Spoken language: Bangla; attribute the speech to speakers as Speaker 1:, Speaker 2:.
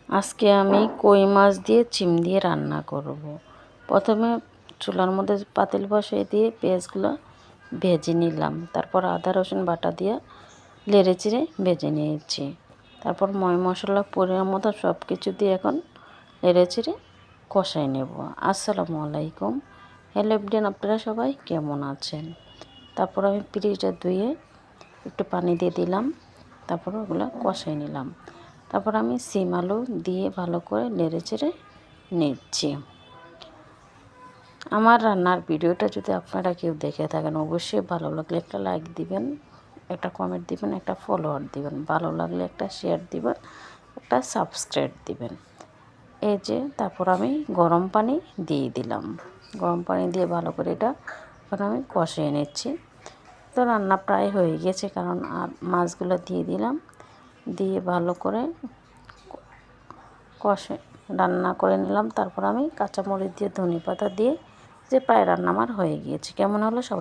Speaker 1: আজকে আমি কই মাছ দিয়ে চিম দিয়ে রান্না করব। প্রথমে চুলার মধ্যে পাতিল বসিয়ে দিয়ে পেঁয়াজগুলো ভেজে নিলাম। তারপর আদা রসুন বাটা দিয়ে নেড়ে চেড়ে ভেজে নিয়েছি। তারপর ময় মশলা পরিমাণ মতো সব কিছু দিয়ে এখন নেড়ে চেড়ে কষাই নেব। আসসালামু আলাইকুম। হ্যালো এভরিওয়ান, আপনারা সবাই কেমন আছেন? তারপর আমি পিঁড়িটা ধুয়ে একটু পানি দিয়ে দিলাম। তারপর ওগুলো কষাই নিলাম। তারপর আমি সিম আলু দিয়ে ভালো করে নেড়ে চেড়ে নিচ্ছি। আমার রান্নার ভিডিওটা যদি আপনারা কেউ দেখে থাকেন, অবশ্যই ভালো লাগলে একটা লাইক দিবেন, একটা কমেন্ট দিবেন, একটা ফলোয়ার দিবেন, ভালো লাগলে একটা শেয়ার দিবেন, একটা সাবস্ক্রাইব দিবেন। এই যে তারপর আমি গরম পানি দিয়ে দিলাম। গরম পানি দিয়ে ভালো করে এটা এখন আমি কষিয়ে নিচ্ছি। তো রান্না প্রায় হয়ে গেছে, কারণ আর মাছগুলো দিয়ে দিলাম, দিয়ে ভালো করে কষে রান্না করে নিলাম। তারপর আমি কাঁচামরিচ দিয়ে ধনেপাতা দিয়ে যে প্রায় রান্না আমার হয়ে গিয়েছে। কেমন হলো সবাই